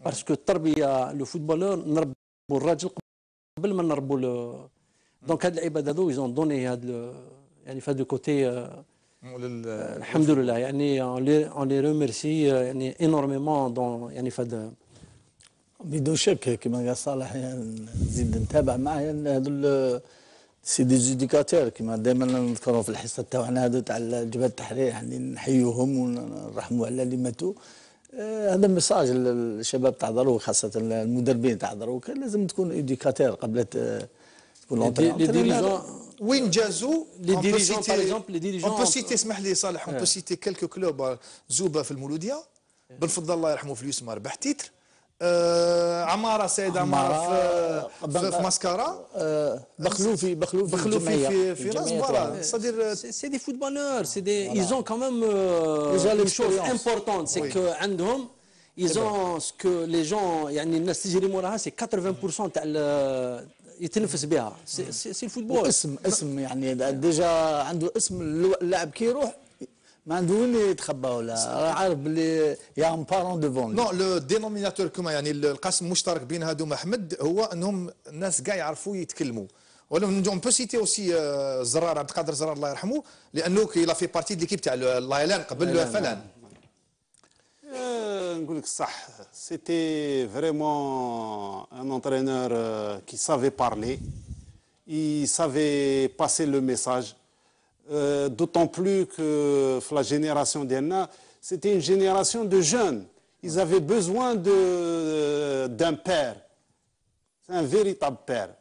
باسكو التربيه لو فوتبولور نربوا الراجل قبل ما نربوا دونك هاد اللعيبه هذو يزون دوني هاد يعني في هذا الكوتي الحمد لله يعني اون لي ريميرسي يعني انورميمون دون يعني في هذا بدون شك كما قال صالح يعني نزيد نتابع معاه يعني هذو سي دي زيديكاتور كما دائما نذكروا في الحصه تاعنا هذو تاع جبهه التحرير يعني نحيوهم ونرحموا على اللي ماتوا. هذا ميساج للشباب تاع دروك خاصه المدربين تاع دروك لازم تكون ايديكاتور قبل تكون لونترينور. وين جازوا لي ديريجون باغ اكزومبل لي ديريجون اون بو سيتي اسمح لي صالح اون بو سيتي كيلكو كلوب زوبه في المولوديه بالفضل الله يرحمه في اليوسما ربح تيتر عماره سيد عماره في مسكره بخلوفي في راس برا صدير سي دي فوتبولور سي دي ايزون كومام اون شوز امبورطونت سي كو عندهم ايزون سكو لي جون يعني الناس تجري موراها سي 80% تاع يتنفس بها سي الفوتبول اسم يعني ديجا عنده اسم اللاعب كي يروح ما عنده وين يتخبى ولا عارف باللي يا ان بارون ديفون. نو لو دينوميناتور كما يعني القاسم المشترك بين هادو محمد هو انهم الناس كاع يعرفوا يتكلموا. ولا اون بو سيتي اوسي زرار عبد القادر زرار الله يرحمه لانه كي لا في بارتي ليكيب تاع لايلان قبل فلان. نقول لك الصح سيتي فريمون ان انترينور كي سافي بارلي il savait passer le message. D'autant plus que la génération d'Enna, c'était une génération de jeunes. Ils avaient besoin d'un père. C'est un véritable père.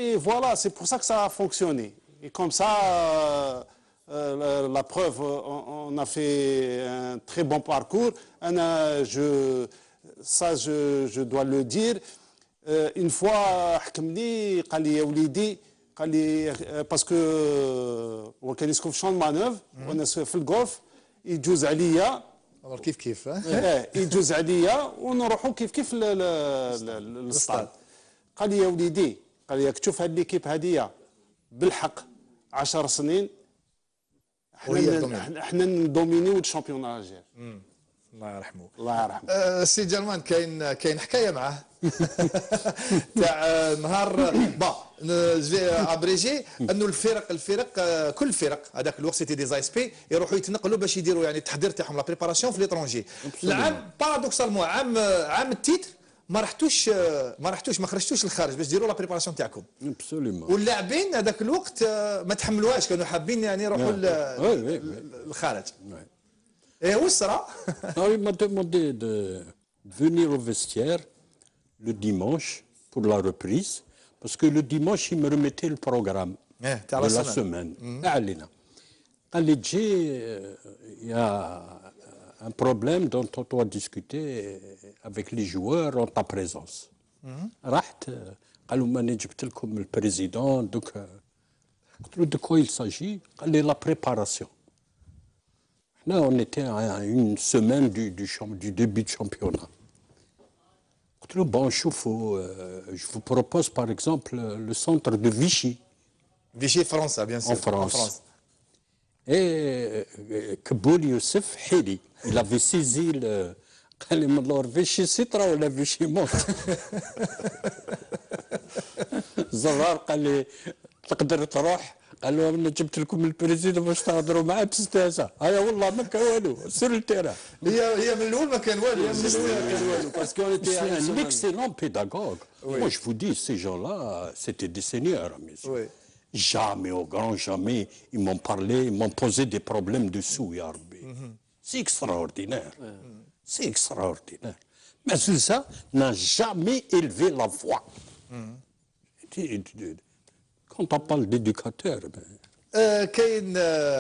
Et voilà, c'est pour ça que ça a fonctionné. Et comme ça, la preuve, on a fait un très bon parcours. Je dois le dire. Une fois, حكمني قال لي يا وليدي قال لي باسكو هو كان يسكن في شون مانوف وانا في الجولف يجوز عليا كيف يجوز عليا ونروحوا كيف للستاد. قال لي يا وليدي قال لي تشوف هاد ليكيب هاديه بالحق 10 سنين احنا ندومينيو الشامبيون الجير. الله يرحمه. الله يرحمه. سي جرمان كاين حكايه معاه تاع نهار ابريجي انه الفرق كل الفرق هذاك الوقت سيتي دي زاي اس بي يروحوا يتنقلوا باش يديروا يعني التحضير تاعهم لا بريباراسيون في ليترونجي. العام بارادوكسالمون عام التيتر ما خرجتوش للخارج باش ديروا لا بريباراسيون تاعكم. ابسوليومون. واللاعبين هذاك الوقت ما تحملوهاش كانوا حابين يعني يروحوا للخارج. Et où sera? Il m'a demandé de venir au vestiaire le dimanche pour la reprise, parce que le dimanche, il me remettait le programme de la semaine. Il y a un problème dont on doit discuter avec les joueurs en ta présence. قالوا ماني جبت لكم البريزيدون دوك قلت له de quoi il s'agit؟ قال لي la préparation. Là, on était à une semaine du début de championnat. Bon, je vous propose par exemple le centre de Vichy. Vichy, France, bien sûr. En France. Et Kaboul Youssef Hili, il avait saisi le. قال لي من لور فيشي سيترا ولا فيشي موت. زرار قال لي تقدر تروح. قال له انا جبت لكم البريزيدون باش تهضروا معاه باستهزاء. هيا والله ما كان والو سير التيران. هي من الاول ما كان والو. باسكو اون ايتي un excellent pédagogue. Moi je vous dis ces gens-là c'était des seigneurs à mes yeux. Jamais au grand jamais ils m'ont parlé, ils m'ont posé des problèmes dessous ya Rabbi. C'est extraordinaire. C'est extraordinaire. Mais ça n'a jamais élevé la voix. Quand on parle d'éducateur كاين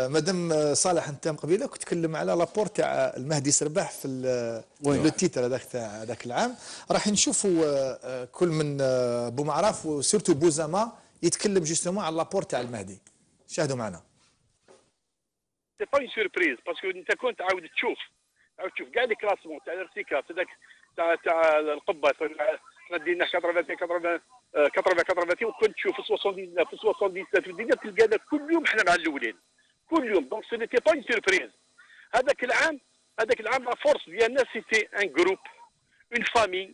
مادام صالح انت قبيله كنت تكلم على لابور تاع المهدي سرباح في لو تيتر هذاك تاع ذاك العام. راح نشوفوا كل من بومعراف وسيرتو بوزاما يتكلم جوستومون على لابور تاع المهدي. شاهدوا معنا. سي با اون سوربريز باسكو انت كنت عاود تشوف كاع لي كلاسمون تاع الارتكاز هذاك تاع القبه حنا دينا 80 وكنت تشوف في 79 في الدنيا تلقانا كل يوم حنا مع الاولين كل يوم. دونك سو نيتي با اون سوربريز. هذاك العام لا فورس ديالنا سيتي ان جروب une famille,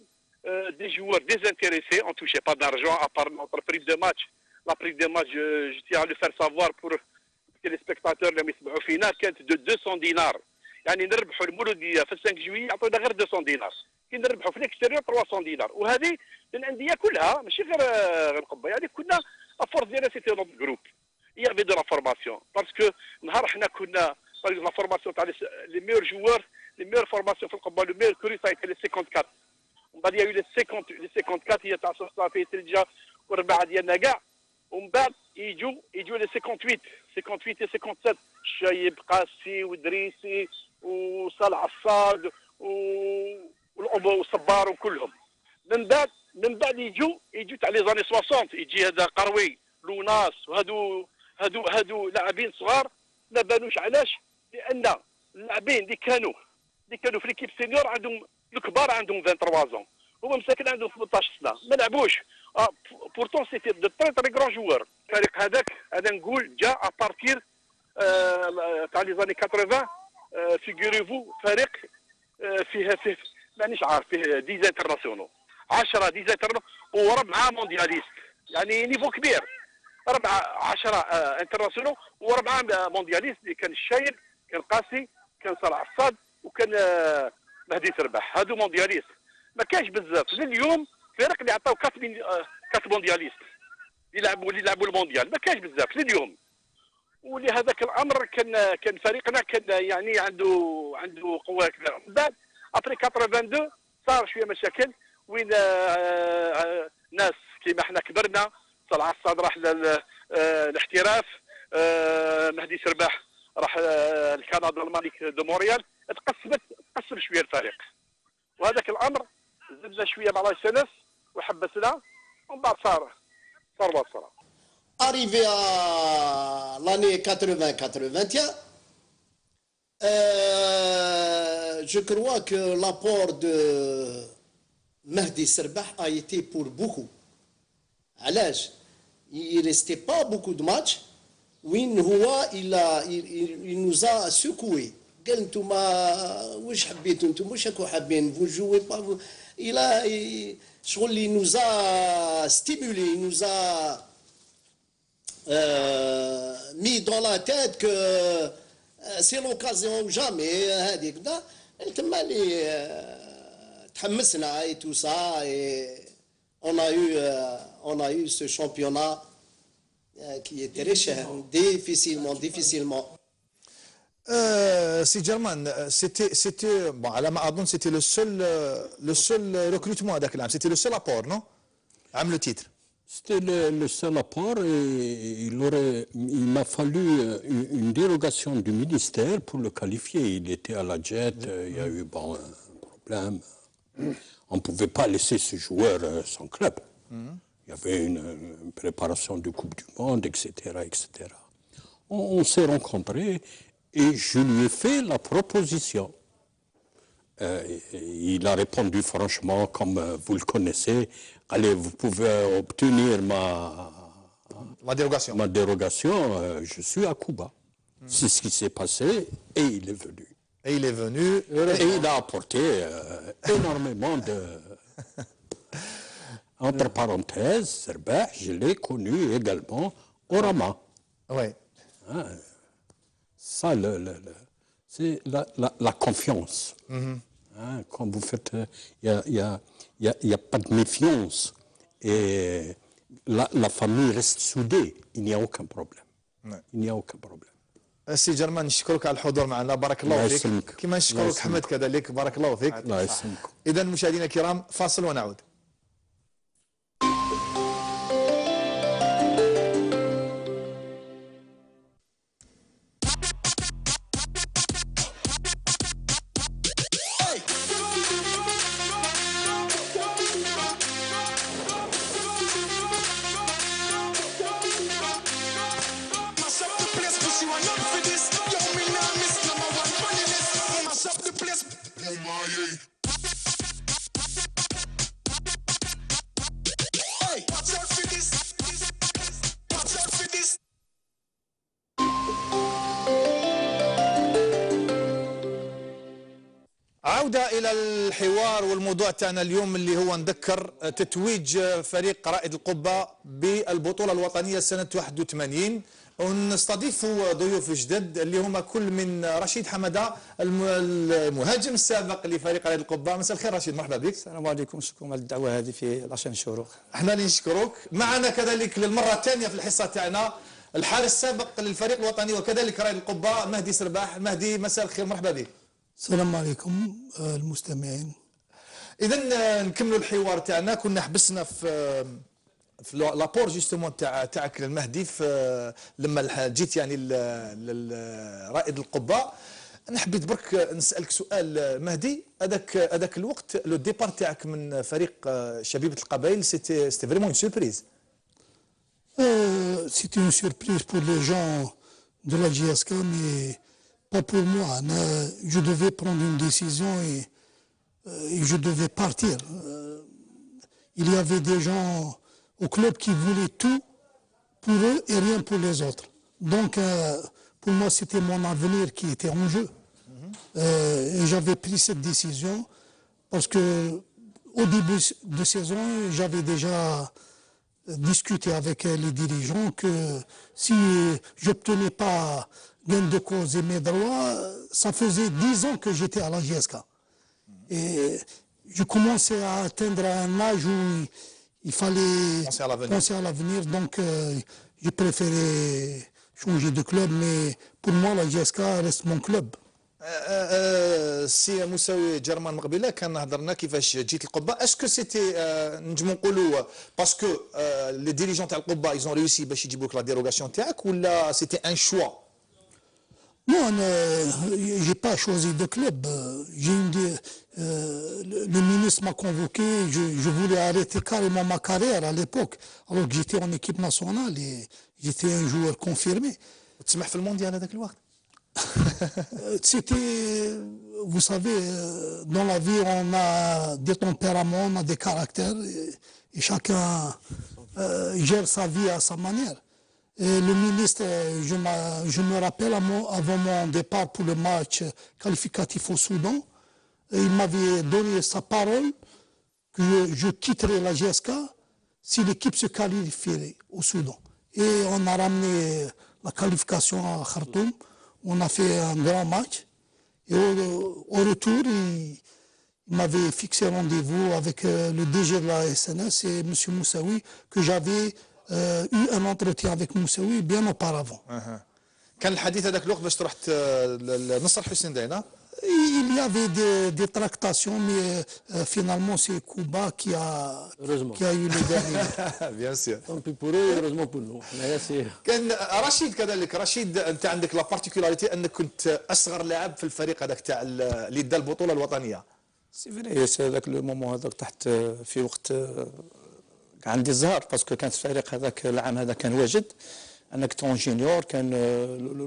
des joueurs désintéressés, on ne touchait pas d'argent à part notre prime de match. La prime de match, je tiens à le faire savoir pour les spectateurs اللي يسمعوا فينا كانت de 200 دينار. يعني نربحوا المولوديه في 5 جويي يعطونا غير 200 دينار. كي نربحوا في الاكستيريور 300 دينار، وهذه للانديه كلها ماشي غير القبه. يعني كنا افورس ديالنا سيتي نوت جروب. Il y avait de la formation. Parce que نهار حنا كنا la formation تاع les meilleurs joueurs, les meilleures formations في القبه، le meilleur curriculum ça a été les 54. ومن بعد يا لي 54 هي تاع صافي تلجا وربعه ديالنا كاع، ومن بعد يجوا لي 58 و 57 شايب قاسي ودريسي وصالح عصاد والصبار وكلهم. من بعد يجوا تاع لي زاني 60 يجي هذا قروي لوناس، وهادو لاعبين صغار ما بانوش. علاش؟ لان اللاعبين اللي كانوا في ليكيب سينيور عندهم الكبار عندهم 23 هما مساكن عندهم 18 سنه ما لعبوش. بورتون سيتي دو تري تري غران جوار. الفريق هذا نقول جا ابارتير تاع لي زاني 80. فيغوريفو فريق فيه مانيش عارف فيه 10 انترناسيونال 10 انترناسيونال وربعه موندياليست، يعني نيفو كبير. 10 انترناسيونال وربعه موندياليست اللي كان الشايب، كان قاسي، كان صالح عصاد، وكان مهدي سرباح. هادو موندياليست ما كاينش بزاف لليوم. فرق اللي عطاو كاس موندياليست اللي يلعبوا المونديال ما كاينش بزاف لليوم. ولهذاك الامر كان فريقنا كان يعني عنده قوه كبيره. من بعد ابري 82 صار شويه مشاكل وين ناس كيما احنا كبرنا. صالح عصاد راح للاحتراف، مهدي سرباح راح لكندا الملك دو مونريال. تقسم شويه الفريق، وهذاك الامر زدنا شويه مع لايسنس وحبسنا، ومن بعد صار صار. Arrivé à l'année 80-81, je crois que l'apport de Mehdi Serbah a été pour beaucoup. À l'âge, il ne restait pas beaucoup de matchs. وين هو il nous a secoué. قال انتم واش حبيتوا انتم واش راكم حابين vous jouez pas il a شغل il nous a stimulé, il nous a mis dans la tête que c'est l'occasion ou jamais. هذيك دا تما اللي تحمسنا et tout ça, et on a eu ce championnat qui était riche difficilement. سي جرمان c'était bon على ما اظن c'était le seul recrutement هذاك العام, c'était le seul apport, non, عام le titre. C'était le seul apport, et il m'a fallu une dérogation du ministère pour le qualifier. Il était à la jet, il y a eu un problème. On ne pouvait pas laisser ce joueur sans club. Il y avait une préparation de Coupe du Monde, etc. On s'est rencontrés et je lui ai fait la proposition. Il a répondu franchement, comme vous le connaissez. Allez, vous pouvez obtenir ma dérogation. Je suis à Cuba. C'est ce qui s'est passé, et il est venu. Et il a apporté énormément de... Entre parenthèses, Serbah, je l'ai connu également au Rama. Oui. Ça, c'est la confiance. Quand vous faites, il n'y a pas de méfiance, et la famille reste soudée. Il n'y a aucun problème. Il n'y a aucun problème. سي جرمان نشكرك على الحضور معنا, بارك الله فيك. كما نشكرك حمد كذلك, بارك الله فيك. الله يسلمكم. إذا مشاهدينا الكرام, فاصل ونعود. العودة إلى الحوار والموضوع تاعنا اليوم اللي هو نذكر تتويج فريق رائد القبة بالبطولة الوطنية سنة 81. ونستضيف ضيوف جدد اللي هما كل من رشيد حمدة المهاجم السابق لفريق رائد القبة. مساء الخير رشيد، مرحبا بك. السلام عليكم، شكرا على الدعوة هذه في لاشين شروق. احنا اللي نشكرك. معنا كذلك للمرة الثانية في الحصة تاعنا الحارس السابق للفريق الوطني وكذلك رائد القبة مهدي سرباح. مهدي مساء الخير، مرحبا بك. السلام عليكم المستمعين. اذا نكملوا الحوار تاعنا. كنا حبسنا في لابور جوستومون تاعك للمهدي لما جيت يعني لرائد القبه. انا حبيت برك نسالك سؤال مهدي. هذاك الوقت لو ديبار تاعك من فريق شبيبه القبائل سيتي فريمون اون سوربريز. C'était une surprise pour les gens de la GSK, mais pas pour moi. Je devais prendre une décision et je devais partir. Il y avait des gens au club qui voulaient tout pour eux et rien pour les autres. Donc, pour moi, c'était mon avenir qui était en jeu. Et j'avais pris cette décision parce que au début de saison, j'avais déjà discuté avec les dirigeants que si j'obtenais pas gain de cause et mes droits, ça faisait 10 ans que j'étais à la GSK. Et je commençais à atteindre un âge où il fallait penser à l'avenir. Donc, j'ai préféré changer de club, mais pour moi, la GSK reste mon club. سي مساوي جرمان مقبله كان هضرنا كيفاش جيت القبه. اسكو سيتي نجمو نقولوا باسكو لي ديريجون تاع القبه ايزون ريوسي باش يجيبوا لك لا ديروغاسيون تاعك ولا سيتي ان شوا؟ Non, j'ai pas choisi de club. Le ministre m'a convoqué. Je voulais arrêter carrément ma carrière à l'époque, alors que j'étais en équipe nationale et j'étais un joueur confirmé. تسمح في المونديال هذاك الوقت؟ C'était, vous savez, dans la vie, on a des tempéraments, on a des caractères, et chacun gère sa vie à sa manière. Et le ministre, je me rappelle avant mon départ pour le match qualificatif au Soudan, il m'avait donné sa parole que je quitterai la GSK si l'équipe se qualifierait au Soudan. Et on a ramené la qualification à Khartoum. On a fait un grand match et au retour, il m'avait fixé rendez-vous avec le DG de la SNS et M. Moussaoui, que j'avais eu un entretien avec Moussaoui bien auparavant. كان الحديث هذاك الوقت باش تروح لنصر حسين داينا؟ Il y avait des tractations, mais finalement c'est Kuba qui a eu le dernier. Bien sûr. Tant pis pour eux, heureusement pour nous. كان رشيد كذلك. رشيد انت عندك لا بارتيكولاريتي انك كنت اصغر لاعب في الفريق هذاك تاع اللي دا البطوله الوطنيه. سي فري هذاك لو مومون هذاك تحت في وقت عندي الزهر باسكو كانت الفريق هذاك العام هذا كان واجد. انا كنت اون جونيور. كان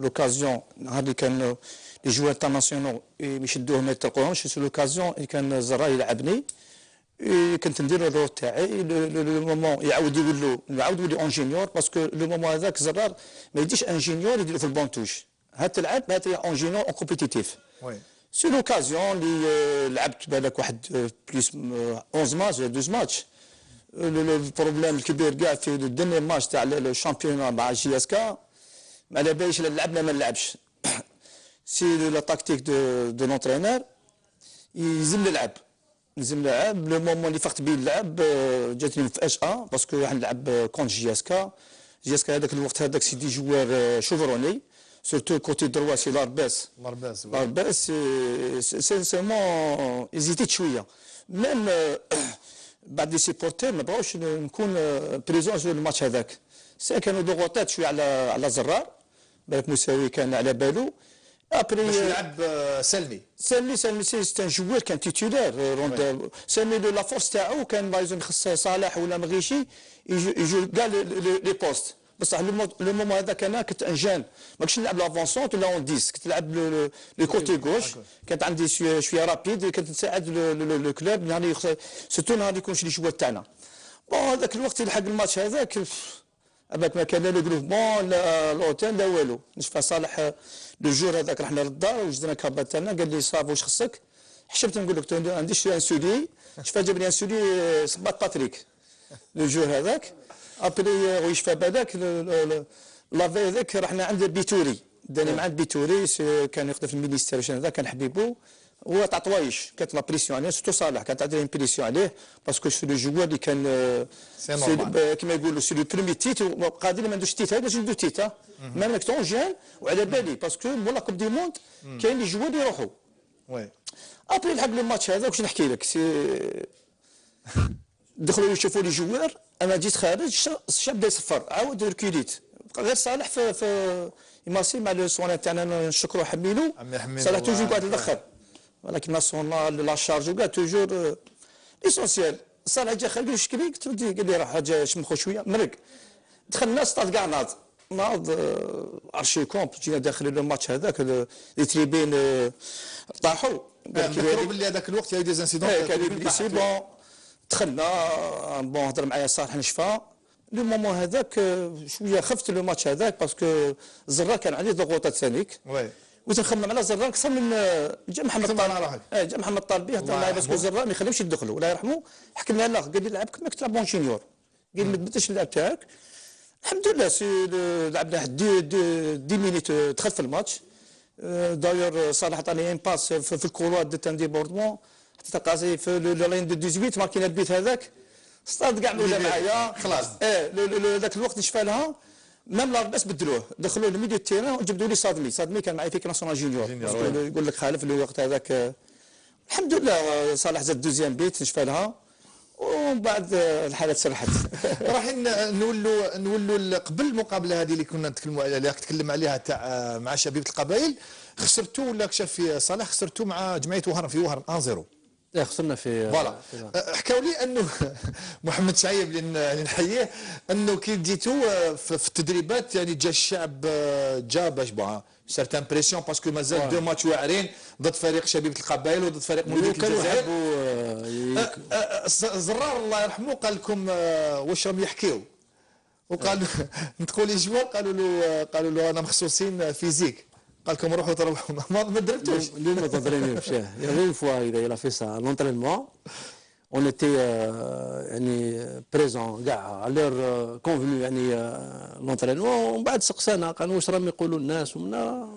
لوكازيون نهار اللي كان لي جوار انترناسيونال يشدوهم ما يطلقوهمش. سي لوكازيون اللي كان الزراء يلعبني كنت ندير الرول تاعي. لو مومون يعاود يولي اون جونيور باسكو لو مومون هذاك زرار ما يديش ان جونيور يديرو في البونتوش. هاد تلعب هاد اون جونيور اون كومبيتيتيف. سي لوكازيون اللي لعبت بالك واحد بليس 11 ماتش 12 ماتش. البروبليم الكبير كاع في الدنيا ماتش تاع الشامبيون مع جي اس كا ما على باليش لعبنا ما نلعبش. سي لا تاكتيك دو لونترينور يلزم نلعب. لو مومون اللي فقت بيه اللعب جاتني مفاجاه باسكو راح نلعب كونت جي اس كا. جي اس كا هذاك الوقت هذاك سي دي جوار شوفروني سورتو كوتي دروا سي لارباس سينسيرمون ايزيتيت شويه. ميم بعد لي سيبورتير ما بغاوش نكون بريزون في الماتش هذاك. كانوا ضغوطات شويه على زرار. بالك مساوي كان على بالو ابري باش يلعب سلمي سي ان جوار كان تيتولار. سلمي لا فورس تاعو كان بايزون خص صالح ولا مغيشي يجو كاع لي بوست. بصح لو مومون هذاك انا كنت انجان ماكش نلعب لافونسونت ولا اون 10 كنت نلعب لو كوتي غوش. كانت عندي شويه رابيد كنت نساعد لو كلوب يعني سيرتو نهار اللي يكونش لي جوار تاعنا. بون هذاك الوقت يلحق الماتش هذاك هذاك ما كان لا لو غروفمون لا لوتيل لا والو. نشفى صالح لو جور هذاك رحنا للدار وجدنا كابا تاعنا قال لي صافي واش خصك؟ حشمت نقول لك عندي ان سودي شفا جاب لي ان سودي صباط باتريك لو جور هذاك ابري ويشفى بالك لافي هذاك رحنا عند بيتوري داني مع بيتوري كان يخدم في المينيستير هذا كان حبيبو هو تاع طوايش كانت لا بريسيون عليه سورتو صالح كانت عندنا بريسيون عليه باسكو سو لو جوار اللي كان كيما يقولوا سي لو برومي تيت قادر ما عندوش تيت هذا عنده تيت ميم لك طون جان وعلى بالي باسكو مولا كوب دي موند كاين لي جوار يروحوا وي ابري لحق لو ماتش هذا واش نحكي لك دخلوا يشوفوا لي جوار انا جيت خارج الشاب بدا يصفر عاود ركوليت غير صالح في يماسي مع لو سوان تاعنا نشكرو حميلو صالح توجور قاعد الاخر ولكن لا شارج وكاع توجور ليسونسيال صالح جا خليه يشكي لي قلت له قال لي راح جا شمخو شويه مرق دخلنا ستاد كاع ناض ارشي كومب جينا داخل الماتش هذاك لي تريبين طاحوا نذكروا باللي هذاك الوقت يا دي زانسيدون كان لي سي بون دخلنا بون هضر معايا صالح نشفى لو مومون هذاك شويه خفت لو ماتش هذاك باسكو زرار كان عليه ضغوطات ثانيك وي وتنخمم على زرار اكثر من جا محمد طالبي جا محمد طالبي هضر معايا باسكو زرار ما يخليهمش يدخلوا الله يرحمه حكمنا له قال لي لعب كما كنت تلعب بون جونيور قال لي ما تبدلش اللعب تاعك الحمد لله لعبنا 10 مينيت دخل في الماتش داير صالح عطاني ان باس في الكولوار دو تان ديبوردمون حتى تلقى في لو لاين دو 18 ماركينا البيت هذاك ستاد كاع ولا معايا خلاص ذاك الوقت نشفى لها ميم لاباس بدلوه دخلوه لميديو تيران وجبدوا لي صادمي كان معايا في ناسيونال جونيور يقول لك خالف الوقت هذاك الحمد لله صالح زاد دوزيام بيت نشفى لها ومن بعد الحاله تسرحت رايحين نولوا قبل المقابله هذه اللي كنا نتكلموا عليها اللي راك تكلم عليها تاع مع شبيبه القبائل خسرتوا ولا كشف في صالح خسرتوا مع جمعيه وهران في وهران 1-0 خسرنا في فوالا حكاوا لي انه محمد شعيب اللي نحييه انه كي جيتوا في التدريبات يعني جا الشعب جا باش بوها سيرتان بريسيون باسكو مازال دو ماتش واعرين ضد فريق شبيبه القبائل وضد فريق مولوديه الجزائر زرار الله يرحمه قال لكم واش راهم يحكيو وقال ندخلوا لي جوار قالوا له انا مخصوصين فيزيك قال لكم روحوا تروحوا ما درتوش اليوم ما تضرينيش يعني اون فوا il a fait ça à l'entraînement on était يعني بريزون كاع على لور كونفنو يعني لونترينمون ومن بعد سقسانا قالوا واش راهم يقولوا الناس ومنا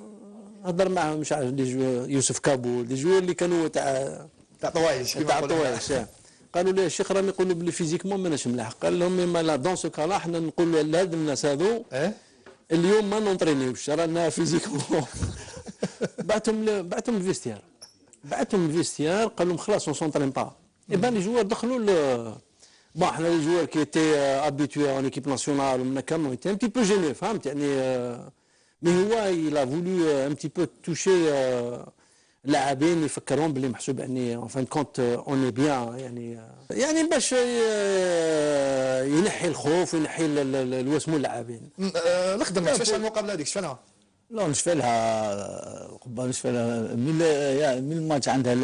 هضر معاهم مش عارف يوسف كابول لي جوار اللي كانوا تاع طوايش قالوا لي الشيخ راهم يقولوا بلي فيزيكمون ماناش ملاح قال لهم ما لا دون سو كالا حنا نقولوا لهاد الناس هذو اليوم ما نونطرينيوش رانا فيزيكمون بعتهم الفيستيار قال لهم خلاص اون سونطرين با اي بان لي جوار دخلوا بون حنا لي جوار كي تي ابيتوي اون ايكيب ناسيونال ومنا كامون تي ان بتي بو جيني فهمت يعني مي هو يلا فولو ان بتي بو توشي لاعبين يفكرون باللي محسوب اني اون فان كونت اوني بيان يعني باش ينحي الخوف وينحي الوسمو اللاعبين. الخدمه كيفاش المقابله هذيك شفناها؟ لا نشفى لها قبل نشفى لها من الماتش عندها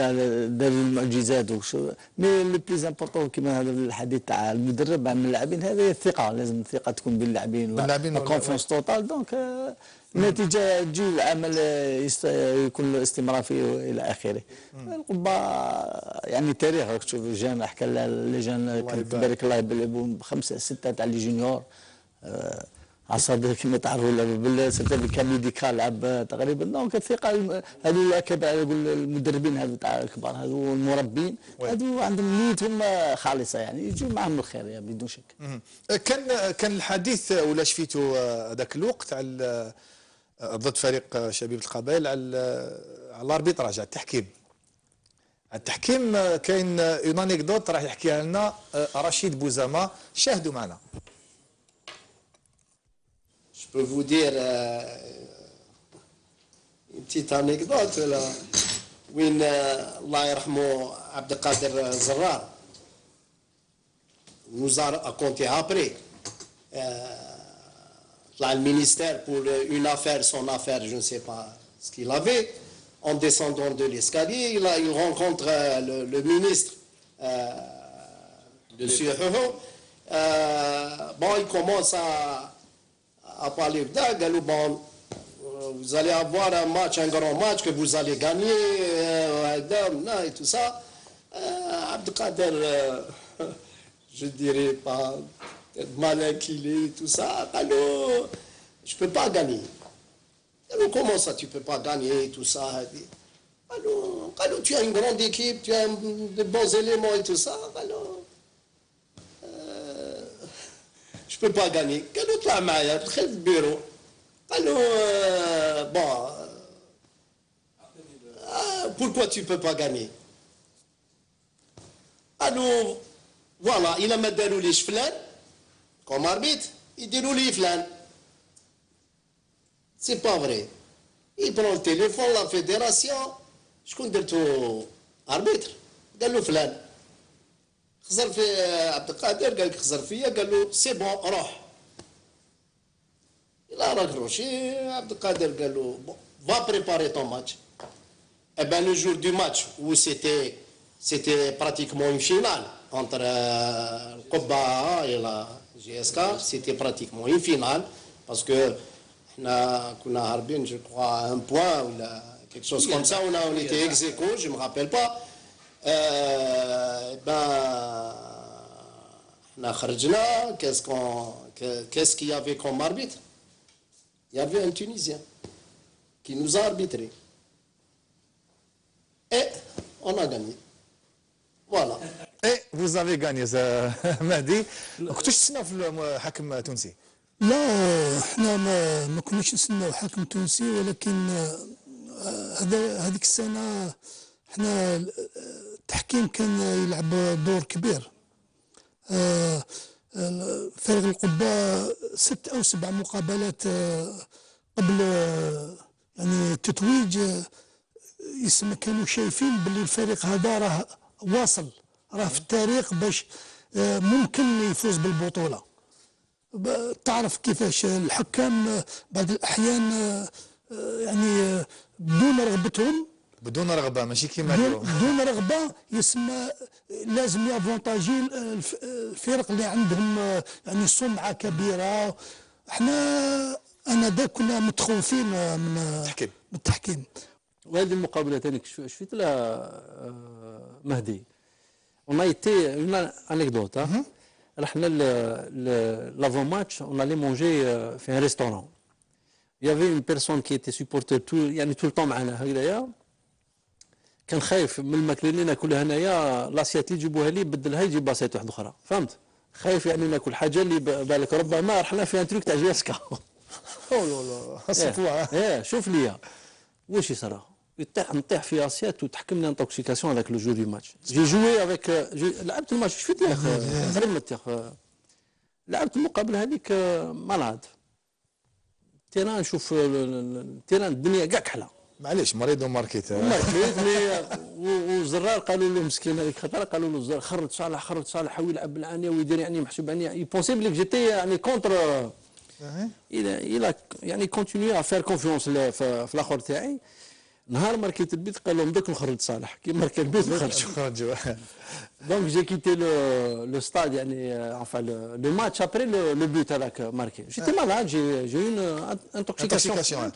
دار المعجزات مي لو بليز امبورطون كيما هذا الحديث تاع المدرب مع اللاعبين هذه هي الثقه لازم الثقه تكون بين اللاعبين كونفونس توتال دونك النتيجه تجي العمل يكون الاستمرار فيه الى اخره. القبه يعني تاريخ راك تشوف جان حكى لي جان تبارك الله يلعبوا 5 6 تاع لي جونيور عصابه كما تعرفوا بالسيرتيفيكا ميديكال لعب تقريبا دونك الثقه هذو المدربين هذو تاع الكبار هذو المربين هذو عندهم نيتهم خالصه يعني يجوا معهم الخير يعني بدون شك. كان الحديث ولا شفيتوا هذاك الوقت على ضد فريق شبيبه القبائل على الاربيتراج على التحكيم كاين اون انيكدوت راح يحكيها لنا رشيد بوزامه شاهدوا معنا. Je peux vous dire une petite anecdote là. وين الله يرحمه عبد القادر زرار nous a raconté après طلع المينيستère pour une affaire son affaire je ne sais pas ce qu'il avait en descendant de l'escalier il rencontre le ministre monsieur Hoho bon il commence à parler بدا قالوا بون vous allez avoir un match, un grand match que vous allez gagner, et tout ça. Abdelkader, je dirais pas malin qu'il est, tout ça. Alors, je peux pas gagner. Alors, comment ça, tu peux pas gagner, tout ça? Alors, tu as une grande équipe, tu as de bons éléments et tout ça. Alors, je peux pas gagner. قالوا طلع معايا دخل في البيرو قالوا bon pourquoi tu peux pas gagner قالوا voilà إلا ما داروليش فلان comme arbitre يديروا لي فلان c'est pas vrai il prend le téléphone la fédération شكون درتو arbitre قال له فلان خزر في عبد القادر قال لك خزر فيا قال له سي بون روح لا راك روشي عبد القادر قال له va préparer ton match et ben le jour du match où c'était pratiquement une finale entre القبة et la GSK c'était pratiquement une finale parce que احنا كنا هاربين je crois un point ou quelque chose comme ça on était ex aequo je me rappelle pas احنا خرجنا qu'est-ce qu'il y avait comme arbitre il y avait un Tunisien qui nous a arbitré et on a gagné voilà ايه vous avez gagné مهدي كنتوش تسناو في الحكم تونسي لا احنا ما كناش نستناو حكم تونسي ولكن هذيك السنه احنا التحكيم كان يلعب دور كبير فريق القبة 6 أو 7 مقابلات قبل يعني التتويج كانوا شايفين باللي الفريق هذا راه واصل راه في التاريخ باش ممكن يفوز بالبطولة تعرف كيفاش الحكام بعض الأحيان يعني بدون رغبتهم بدون رغبه ماشي كيما اليوم بدون رغبه يسمى لازم يافونتاجي الفرق اللي عندهم يعني سمعه كبيره احنا انذاك كنا متخوفين من التحكيم وهذه المقابله ثاني شفت لها مهدي on a été une anecdote رحنا l'avant match on allait manger في un restaurant il y avait une personne qui était supporter يعني tout le temps معنا هكذايا كان خايف من الماكله اللي ناكلها هنايا لاسيات اللي يجيبوها لي بدلها يجيب باسيت واحده اخرى فهمت خايف يعني ناكل حاجه اللي بالك ربما رحنا فيها تريك تاع جيسكا او لا لا شوف ليا واش يصرا نطيح في اسيات وتحكمنا انتوكسيكاسيون هذاك لو جو دو ماتش جي جوي افيك لعبت الماتش شفت يا اخي لعبت المقابله هذيك مالاد تيران نشوف تيران الدنيا كاع كحله معليش مريض وماركيت وزرار قالوا له مسكين هذيك خطره قالوا له زرار خرج صالح حاول يلعب بالعانيه ويدير يعني محسوب عني يبونسي بليك جيتي يعني كونتر الى يعني كونتينيو ا فير كونفيونس في الاخر تاعي نهار ماركيت البيت قال لهم دوك نخرج صالح كي ماركي البيت خرجوا دونك جي كيتي لو ستاد يعني enfin le match après le but هذاك ماركي جيتي مالاد جي اون انتوكسيكاسيون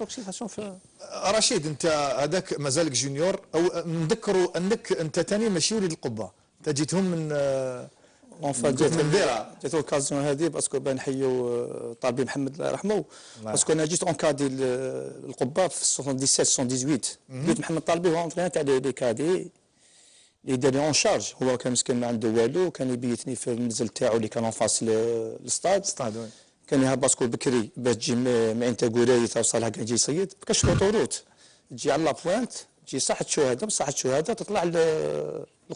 رشيد انت هذاك مازالك جونيور او نذكروا انك انت ثاني ماشي وليد القبه انت جيتهم من اونفا جات اوكازيون هذه باسكو بنحيوا طالبي محمد الله يرحمه باسكو انا جيت اونكادي القبه في 77 78 جيت محمد طالبي هو اونترينور تاع لي كادي اللي دارني اون شارج هو كان مسكين ما عنده والو كان يبيتني في المنزل تاعو اللي كان اونفاس للستاد كان يها باسكو بكري باش تجي معين تا قرايه توصلها كان يجي يصيد كاش لوطوروت تجي على لابوينت تجي صحه شهاده بصحه الشهاده تطلع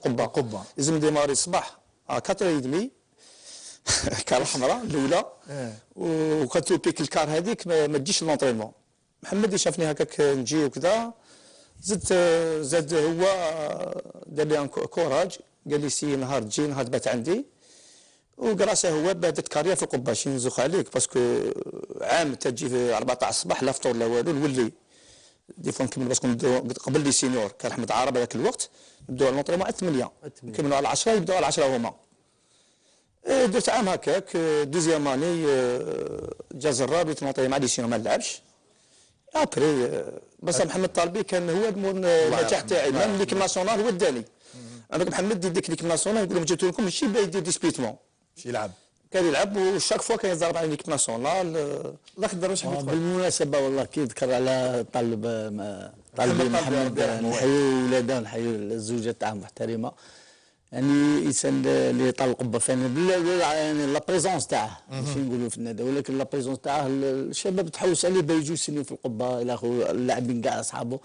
القبه لازم ديماري الصباح 4:30 كار الحمراء الاولى وكانت بيك الكار هذيك ما تجيش لونطرينمون محمد شافني هكاك نجي وكذا زاد هو دار لي كوراج قال لي سي نهار تجي نهار تبات عندي وكراسه هو بدات كارير في القبه شي نزوخ عليك باسكو عام تجي في 14 الصباح لا فطور لا والو نولي دي فوا نكمل باسكو قبل لي سينيور كان احمد عرب هذاك الوقت نبداو لونطرينمون على 8 نكملوا على 10 يبداو على 10 هما درت عام هكاك دوزيام اني جا زرار بغيت نونطري مع لي سينيور ما نلعبش ابري بس محمد طالبي كان هو النجاح تاعي ميم ليكيب ناسيونال هو الداني. انا محمد يديك ليكيب ناسيونال يقول لهم جبت لكم ماشي يدير ديسبيتمون ماشي يلعب كان يلعب وشاك فوا كان يضرب على ليكيب ناسيونال الله يقدر واش بالمناسبه والله كي ذكر على طالبي محمد نحيو ولاده ونحيو الزوجه تاعه محترمه يعني انسان اللي طال القبه فعلا يعني لا بريزونس تاعه ماشي نقولوا في النادي ولكن لا بريزونس تاعه الشباب تحوس عليه باش يجوا سنين في القبه الى اخره اللاعبين كاع اصحابه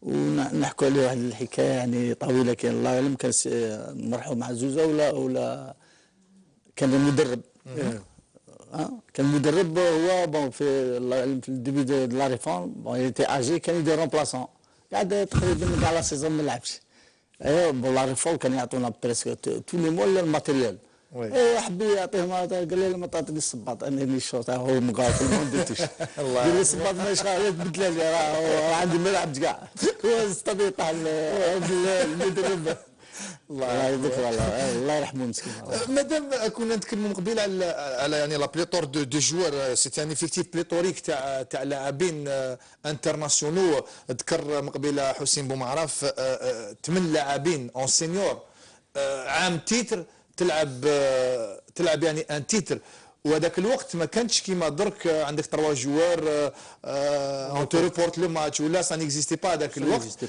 ونحكوا عليه واحد الحكايه يعني طويله كان الله يعلم كان مرحوم عزوزه ولا كان المدرب كان المدرب هو بون في الله يعلم في الديبي دو لا ريفورم بون يتي اجي كان يدير رومبلاسون قاعد تقريبا كاع لا سيزون ما لعبش ايوا بون لا ريفورم كان يعطونا بريسك تو لي مول الماتيريال حب يعطيهم هذا قال لي ما تعطيني الصباط انا اللي الشوط هو مقاتل ما درتوش قال لي الصباط ما شغال تبدل لي راه عندي ما لعبت كاع هو استطيع تاع المدرب الله يذكره الله يرحمه مسكين. مادام كنا نتكلموا قبيل على يعني لا بليتور دو جوار سيتي ان افيكتيف بليتوريك تاع لاعبين انترناسيونو. ذكر من قبيل حسين بومعرف 8 لاعبين اون سينيور عام تيتر تلعب يعني ان تيتر وهذاك الوقت ما كانتش كيما درك عندك 3 جوار اون تو ريبورت لو ماتش ولا سا نيكزيستي با هذاك الوقت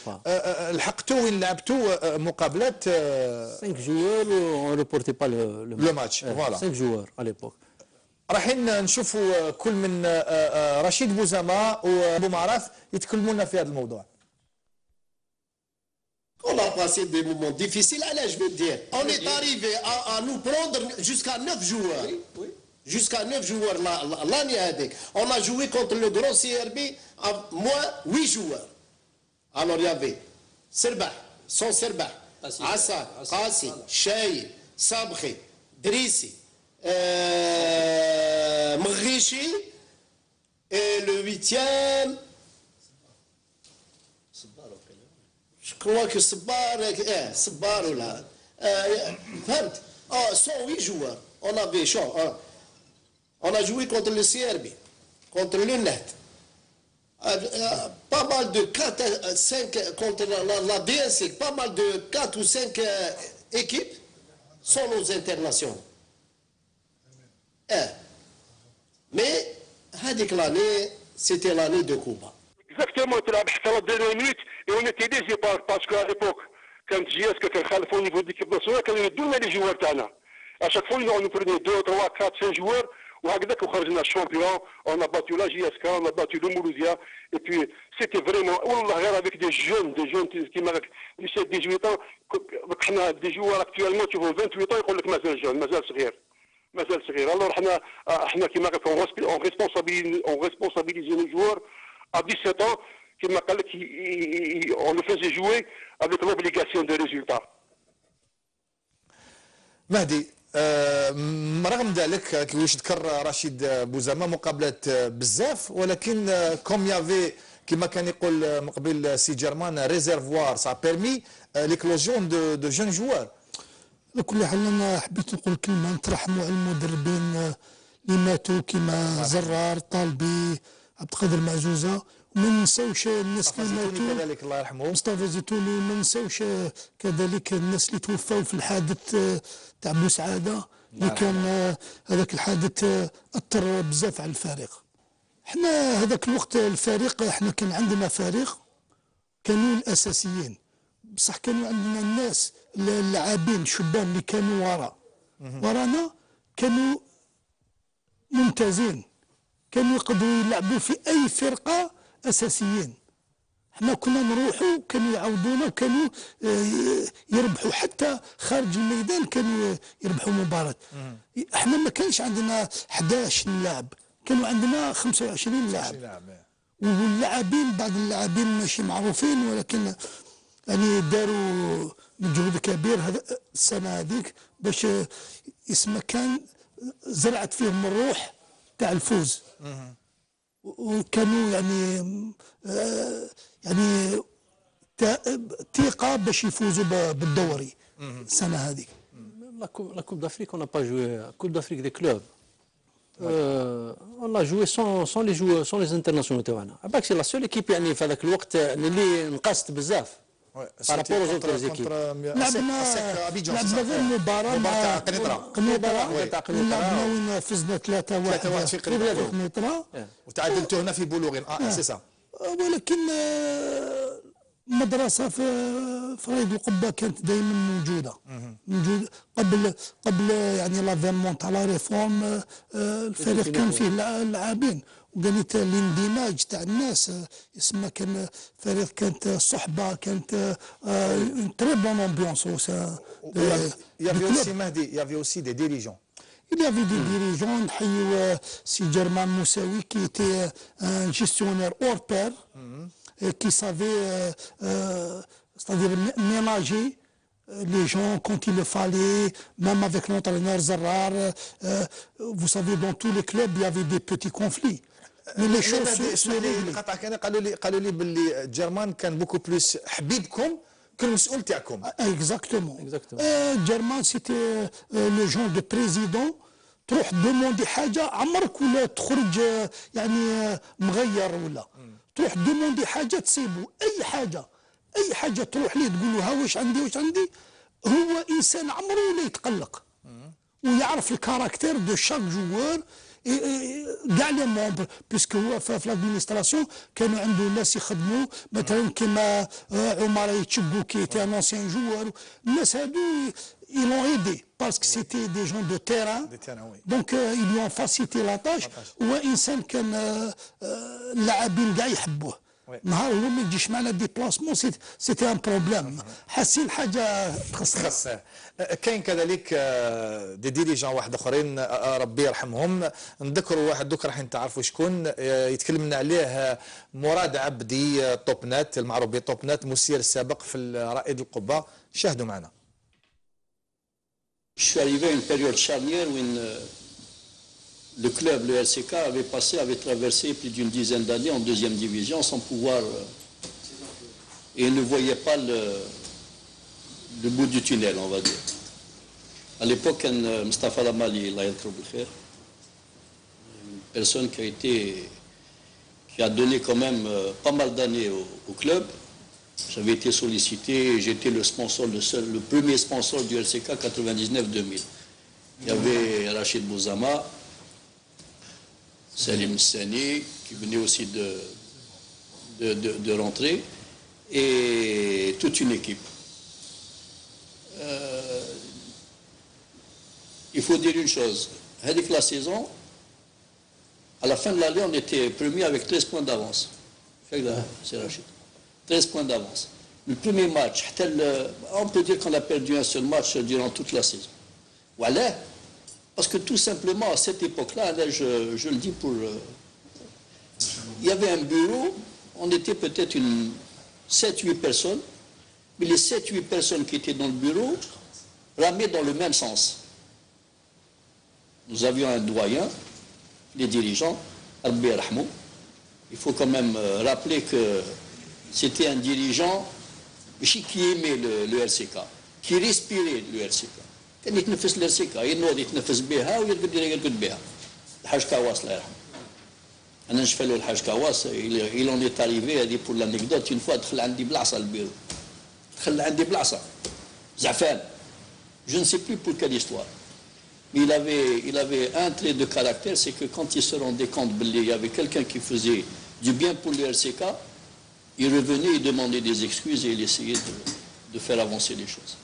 لحقتوا وين لعبتوا مقابلات 5 جوار اون ريبورتي با لو ماتش فوالا 5 جوار على ليبوك. رايحين نشوفوا كل من رشيد بوزامه وابو معرف يتكلموا لنا في هذا الموضوع. On a passé des moments difficiles. Allez, je vais te dire. On est arrivé à nous prendre jusqu'à 9 joueurs. Oui, oui. Jusqu'à 9 joueurs l'année avec. On a joué contre le grand CRB à moins 8 joueurs. Alors il y avait Serbah, son Serbah, Assad, Qassi, Chaï, Sabri, Drissi, Mghichi et le 8e. Je crois que Sabbar ou là. Sont 8 joueurs. On avait on a joué contre le CRB, contre le NET. Pas mal de 4 à 5 contre la DNC, pas mal de 4 ou 5 équipes sont nos internationaux. Mais, l'année, c'était l'année de Cuba. Exactement, tu l'as fait la dernière minute et on était déçus parce qu'à l'époque, quand JS كان خالف au niveau de l'équipe nationale, كانوا يدونا les joueurs تاعنا. À chaque fois, nous prenons 2, 3, 4, 5 joueurs وهكذاك وخرجنا الشامبيون. On a battu la JSK, on a battu le Mouloudia et puis c'était vraiment والله غير avec des jeunes كيما 17 18 ans حنا des joueurs actuellement تشوفوا 28 ans يقول لك مازال جون مازال صغير. alors حنا كيما on responsabilise les joueurs à 17 ans كما قال لك on le faisait jouer avec l'obligation de résultat. مهدي رغم ذلك كيفاش ذكر رشيد بوزامه مقابلات بزاف ولكن كوم يافي كما كان يقول من قبل سي جيرمان ريزيرفوار سا بيرمي ليكلوجيون دو جون جوار. على كل حال انا حبيت نقول كلمه نترحموا على المدربين اللي ماتوا كما زرار طالبي عبد القادر معزوزه وما ننساوش الناس اللي ماتوا كذلك الله يرحمه مصطفى زيتوني وما ننساوش كذلك الناس اللي توفوا في الحادث تاع بوسعاده اللي كان هذاك الحادث اثر بزاف على الفريق. احنا هذاك الوقت الفريق احنا كان عندنا فريق كانوا الاساسيين بصح كانوا عندنا الناس اللاعبين الشبان اللي كانوا ورانا كانوا ممتازين كانوا يقدروا يلعبوا في اي فرقه اساسيين. احنا كنا نروحوا كانوا يعوضونا وكانوا يربحوا حتى خارج الميدان كانوا يربحوا مباراة. احنا ما كانش عندنا 11 لاعب كانوا عندنا 25 لاعب واللاعبين بعض اللاعبين ماشي معروفين ولكن يعني داروا مجهود كبير هذا السنة هذيك باش اسمه كان زرعت فيهم الروح تاع الفوز وكانوا يعني ثقة باش يفوزوا بالدوري السنة هذيك. لا كوب دافريك اون با جوي كوب دافريك دي كلوب On a joué sans les internationaux تاعنا. Abac c'est la seule équipe يعني في هذاك الوقت اللي نقصت بزاف. بارابور aux autres équipes. لعبنا غير مباراة مع قنيطرة لعبنا وين فزنا 3-1 في قنيطرة وتعادلتوا هنا في بولوغين سي سا. ولكن المدرسة في ريد القبة كانت دائما موجودة قبل يعني لافيرمون تاع لا ريفورم الفريق كان فيه لاعبين وقالت الاندماج تاع الناس يسمى كان فريق كانت صحبة كانت تري بون امبيونس يافي اوسي مهدي يافي اوسي دي ديريجون. Il y avait des dirigeants, si Germain Moussaoui, qui était un gestionnaire hors pair, qui savait, c'est-à-dire ménager les gens quand il le fallait, même avec l'entraîneur Zarrar. Vous savez, dans tous les clubs, il y avait des petits conflits. Mais les choses se réglaient. قالوا لي باللي جيرمان كان بوكو بلوس حبيبكم كالمسؤول تاعكم. Exactement. Germain, c'était le genre de président تروح دوموندي حاجه عمرك ولا تخرج يعني مغير ولا تروح دوموندي حاجه تصيبه اي حاجه تروح ليه تقول له ها واش عندي هو انسان عمره ولا يتقلق ويعرف الكاركتير دو شاك جوار كاع لي مومبر بيسكو هو في لادمينستراسيون كانوا عنده ناس يخدموا مثلا كيما عمر يتشبو كي تي ان انسيان جوار الناس هادو ils l'ont aidé parce que c'était des gens de terrain. Donc ils lui ont facilité la tâche. وإنسان كان اللاعبين كاع يحبوه. نهار هو ما يجيش معنا ديبلاسمون سيتي ان بروبليم. حاسين حاجه تخص. كاين كذلك دي ديريجون واحد اخرين ربي يرحمهم نذكروا واحد دوك راح تعرفوا شكون يتكلمنا عليه مراد عبدي توب نات المعروف بتوب نات مسير السابق في رائد القبه. شاهدوا معنا. Je suis arrivé à une période charnière où le club, le LCK, avait traversé plus d'une dizaine d'années en deuxième division sans pouvoir... et ne voyait pas le bout du tunnel, on va dire. À l'époque, Mustafa Lamali, une personne qui a donné quand même pas mal d'années au club. J'avais été sollicité, j'étais le premier sponsor du LCK 99-2000. Il y avait Rachid Bouzama, Salim Sani, qui venait aussi de rentrer, et toute une équipe. Il faut dire une chose, avec la saison, à la fin de l'année, on était premier avec 13 points d'avance. C'est Rachid. 13 points d'avance. Le premier match, on peut dire qu'on a perdu un seul match durant toute la saison. Voilà. Parce que tout simplement, à cette époque-là, je le dis pour... il y avait un bureau, on était peut-être 7-8 personnes, mais les 7-8 personnes qui étaient dans le bureau ramaient dans le même sens. Nous avions un doyen, les dirigeants, Rabbi Rahmou. Il faut quand même rappeler que c'était un dirigeant qui aimait le RCK, qui respirait le RCK. كان يتنفس الRCK، ينوض يتنفس بها ويرقد يرقد بها. الحاج كواس الله يرحمه. أنا نشفى له الحاج كواس، il en est arrivé, هذه pour l'anecdote, une fois دخل عندي بالعصا البيرو. دخل عندي بالعصا. زعفان. Je ne sais plus pour quelle histoire. Mais il avait un trait de caractère, c'est que quand il se rendait compte qu'il y avait quelqu'un qui faisait du bien pour le RCK, il revenait, il demandait des excuses et il essayait de faire avancer les choses.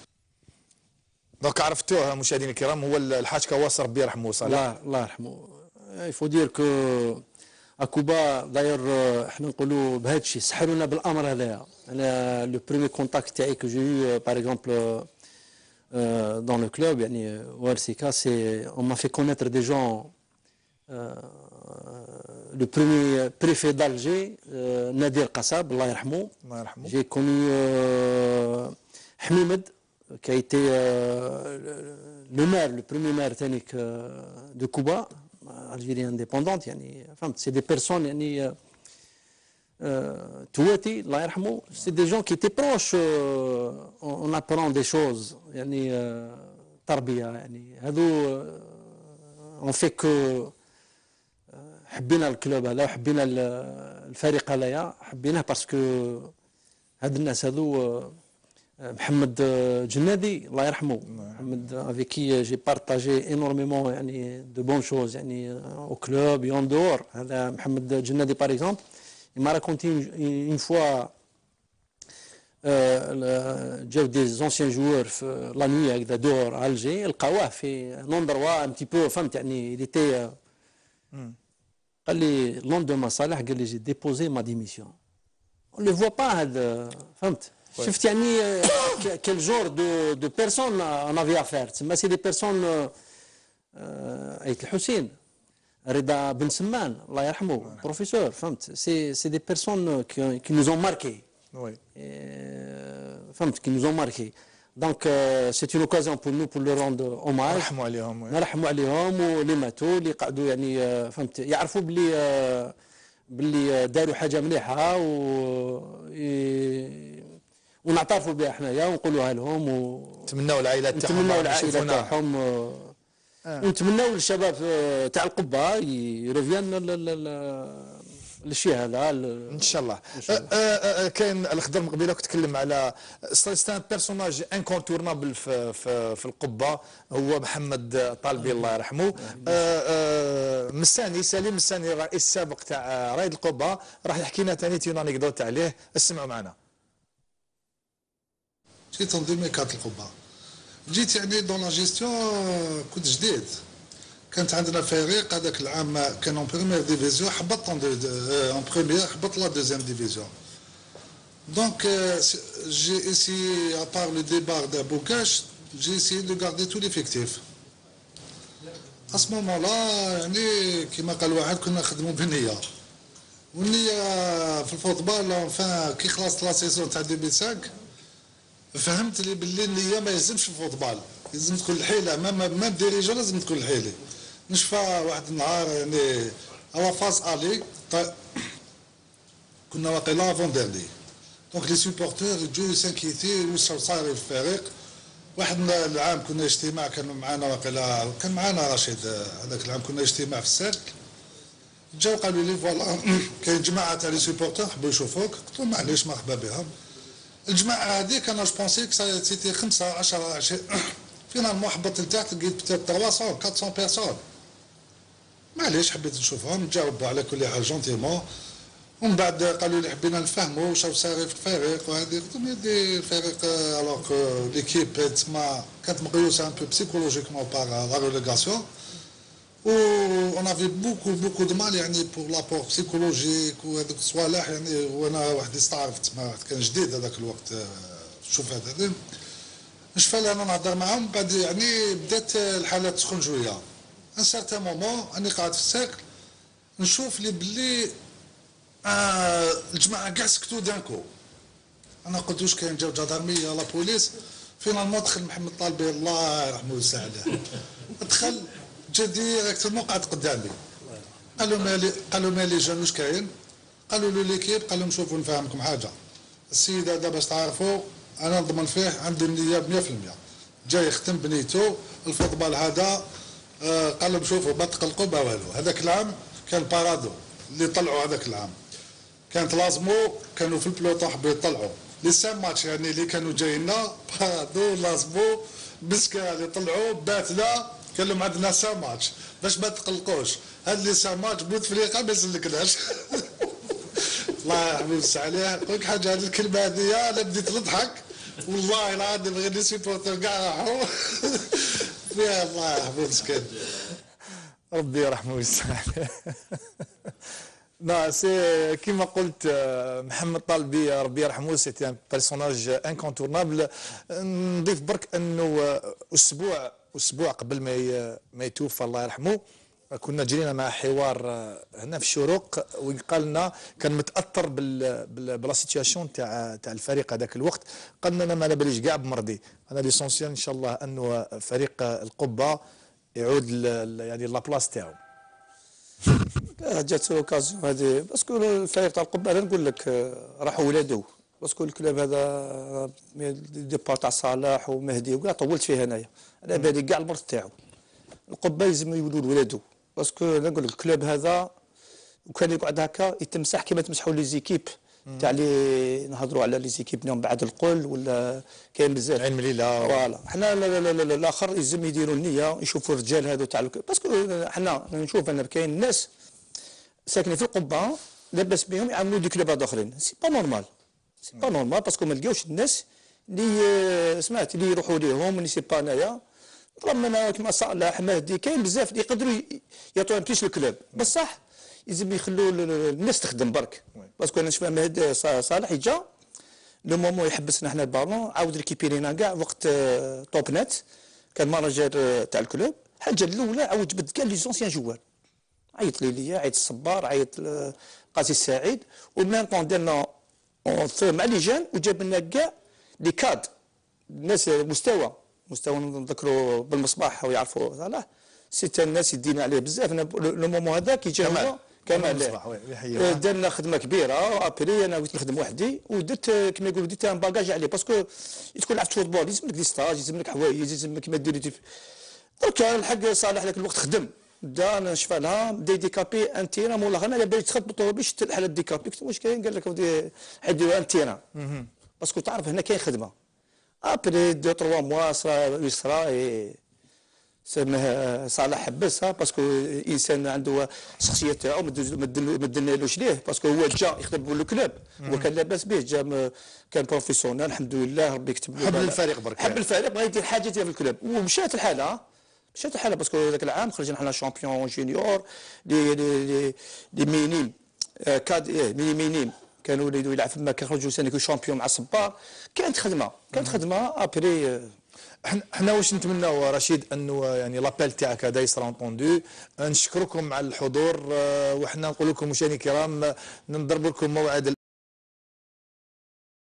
Donc عرفتوه مشاهدينا الكرام هو الحاج كواس ربي يرحمه صالح. الله يرحمه. Il faut dire que à Cuba d'ailleurs احنا نقولوا بهذا الشيء سحرونا بالامر هذايا. انا لو بريمي كونتاكت تاعي que j'ai eu par exemple dans le club يعني au RCK c'est on m'a fait connaître des gens le premier préfet d'Alger, Nadir Qassab, Allah yarhamou. J'ai connu Hmimed, qui a été le maire, le premier maire ethnique de Cuba, Algérie indépendante. C'est des personnes, Touati, Allah yarhamou, c'est des gens qui étaient proches, on apprend des choses, Tarbiya, on fait que حبينا الكلوب هذا وحبينا الفريق هذايا، حبيناه باسكو هاد الناس هذو محمد جنادي الله يرحمه، محمد افيك كي جي بارطاجي انورميمون يعني دو بون شوز يعني او كلوب يون دور. هذا محمد جنادي باغ اكزومبل م'a raconté une fois جاو دي زونسيان جوور في لا نوي هكذا دور على الجي، لقاوه في نوندروا ان تي بو فهمت يعني اللي تي قال لي لوندوما صالح قال لي جي ديبوزي ما ديميسيون اون لو فوا با هذا فهمت. شفت يعني كيل جور دو بيرسون اون افي افير، تسمى سي دي بيرسون ايت الحسين رضا بن سمان الله يرحمه بروفيسور فهمت. سي دي بيرسون كي نوزون ماركي فهمت كي نوزون ماركي. دونك سي اون اوكازيون بور نو بور لو روند اوماج، نرحموا عليهم نرحموا عليهم واللي ماتوا اللي قعدوا يعني فهمت يعرفوا باللي داروا حاجه مليحه ونعترفوا بها حنايا ونقولوها لهم نتمناو العائلات تاعهم، نتمناو العائلات تاعهم ونتمناو للشباب تاع القبه يريفيان للشيء هذا ان شاء الله. كاين الخضر من قبيله كنت تكلم على ستان بيرسوناج انكونتورنابل في القبه هو محمد طالبي الله يرحمه. مساني سليم مساني الرئيس السابق تاع رايد القبه راح يحكي لنا ثاني تيون انيكدوت عليه، اسمعوا معنا. جيت ان 2004 القبه، جيت يعني دون لا جيستيون كنت جديد. كانت عندنا فريق هذاك العام كان اون بريمير ديفيزيون، هبط اون بريمير هبط لا دوزيام ديفيزيون. دونك جي ايسي ابار لو ديبار دا بوكاش جي ايسي دو غاردي تو ليفيكتيف. اسمو مولا يعني كيما قال واحد كنا نخدموا بنيه، والنيه في الفوتبال انفان كي خلصت لا سيزون تاع 2005 فهمت لي باللي النيه ما يلزمش في الفوتبال، لازم تكون الحيله ما ديريجون لازم تكون الحيله. نشفى واحد النهار يعني على فاز الي كنا واقيلا افون ديرني، دونك لي سوبورتور يجوا سانكيتي واش صاير في الفريق. واحد العام كنا اجتماع كانوا معنا واقيلا كان معنا رشيد هذاك العام كنا اجتماع في السيرك، جاو قالوا لي فوالا كاين جماعه تاع لي سوبورتور حبوا يشوفوك، قلت لهم معليش مرحبا بهم. الجماعه هذيك انا جو بونسي كو سيتي 5 10 20 فينالمون حبطت لتحت لقيت 300 400 بيرسون. معليش حبيت نشوفهم نجاوبوا على كل حال جونتيمون، ومن بعد قالوا لي حبينا نفهموا واش صاير في الفريق وهذه. قلت لهم يدي الفريق الوغ ليكيب تسمى كانت مقيوسه ان بو بسيكولوجيكمون باغ لا ريليغاسيون، و اون افي بوكو دو مال يعني بور لابور بسيكولوجيك وهذوك الصوالح يعني. وانا واحد يستعرف تسمى كان جديد هذاك الوقت شوف هذا نشفى انا نهضر معاهم. بعد يعني بدات الحاله تسخن شويه. ان سارتان مومون اني قاعد في السيركل نشوف لي باللي الجماعه كاع سكتوا دانكو. انا قلت واش كاين جاو جدارميه لا بوليس. فينالمون دخل محمد طالبي الله يرحمه ويوسع عليه، دخل جا ديريكتومون قعد قدامي. قالوا مالي جان واش كاين؟ قالوا له ليكيب. قال لهم شوفوا نفهمكم حاجه، السيد هذا باش تعرفوا انا نضمن فيه عنده النيه 100%، جاي يختم بنيته الفوتبال هذا. قال لهم شوفوا ما تقلقوا ما والو. هذاك العام كان بارادو اللي طلعوا هذاك العام، كانت لازمو كانوا في البلوطو حبوا يطلعوا لي سام ماتش يعني اللي كانوا جاينا بارادو لازمو بسكا اللي طلعوا باتنا قال لهم عندنا سام ماتش باش ما تقلقوش. هاد لي سام ماتش بوتفليقه ما يسلكناش. الله يحفظ عليه. نقول لك حاجه هذه الكلمه هذه انا بديت نضحك والله العظيم غير لي سيبورتور كاع راحوا فيها. الله يحفظك ربي يرحمه ويوسع عليه. لا سي كيما قلت محمد طالبي ربي يرحمه سيتي ان بيرسوناج انكونتورنابل. نضيف برك انه اسبوع قبل ما يتوفى الله يرحمه كنا جرينا مع حوار هنا في الشروق، وقال لنا كان متاثر بلا سيتياسيون تاع الفريق هذاك الوقت. قال لنا ما على باليش كاع بمرضي، انا ليسونسيال ان شاء الله انه فريق القبه يعود يعني لابلاص تاعو. جات لوكازيون هذه باسكو الفريق تاع القبه انا نقول لك راحوا ولادو، باسكو الكلاب هذا ديبار تاع صلاح ومهدي وكاع طولت فيه انايا. على بالي كاع المرض تاعو القبه يلزم يولوا ولادو، باسكو انا نقول لك الكلاب هذا وكان يقعد هكا يتمسح كما تمسحوا لي زيكيب تاع اللي نهضروا على لي زيكيب اليوم بعد القل ولا كاين بزاف عين مليله فوالا. حنا الاخر يلزم يديروا النيه يشوفوا الرجال هذو تاع باسكو حنا نشوف ان كاين ناس ساكنين في القبه لاباس بهم يعاملوا دي كلوبات اخرين. سي با نورمال، سي با نورمال باسكو ما لقاوش الناس اللي سمعت اللي يروحوا ليهم اللي سي با انايا ربما كما صالح مهدي كاين بزاف اللي يقدروا يعطوا بليس الكلوب بصح يلزم يخلوا الناس تخدم برك. باسكو انا نشوف مهدي صالح يجا لو مومون يحبسنا حنا البالون عاود ريكيبيرينا كاع وقت توب نت كان ماناجر تاع الكلوب. الحاجه الاولى عاود جبد كاع لي زونسيان جوار، عيط ليليا عيط الصبار عيط قاسي السعيد ومام طون درنا مع لي جان وجاب لنا كاع لي كاد الناس مستوى نذكروا بالمصباح ويعرفوا صالح سيت الناس يدينا عليه بزاف. لو مومون هذاك يجي هو كمال درنا خدمه كبيره ابري انا قلت نخدم وحدي ودرت كما يقولوا درت ان باجاج عليه باسكو تكون لعبت فوتبول يلزم لك دي ستاج يلزم لك حوايج يلزم لك ما ديري درك الحق صالح ذاك الوقت خدم بدا نشفى لها بدا يديكابي ان تيران والله انا باغي تخدم بالطوبيل شفت الحاله ديكابي قلت واش كاين قال لك ودي حيدوا ان تيران باسكو تعرف هنا كاين خدمه ابري 2 3 موا صرا يسرى سماه صالح حبسها باسكو انسان عنده شخصيه تاعو ما دلنالوش ليه باسكو هو جا يخدم بالكلوب هو كان لاباس به جا كان بروفيسيونيل الحمد لله ربي يكتب له حب الفريق برك حب الفريق بغى يدير حاجه في الكلوب ومشات الحاله باسكو ذاك العام خرجنا حنا شامبيون جونيور لي مينيم كاد مينيم كانوا يريدوا يلعب فما كيخرجوا سنه شامبيون مع الصبار. كانت خدمه ابري احنا واش نتمناو رشيد انه يعني لابيل تاعك هذا يصرا انطوندو. نشكركم على الحضور وحنا نقول لكم مشاهدينا الكرام نضرب لكم موعد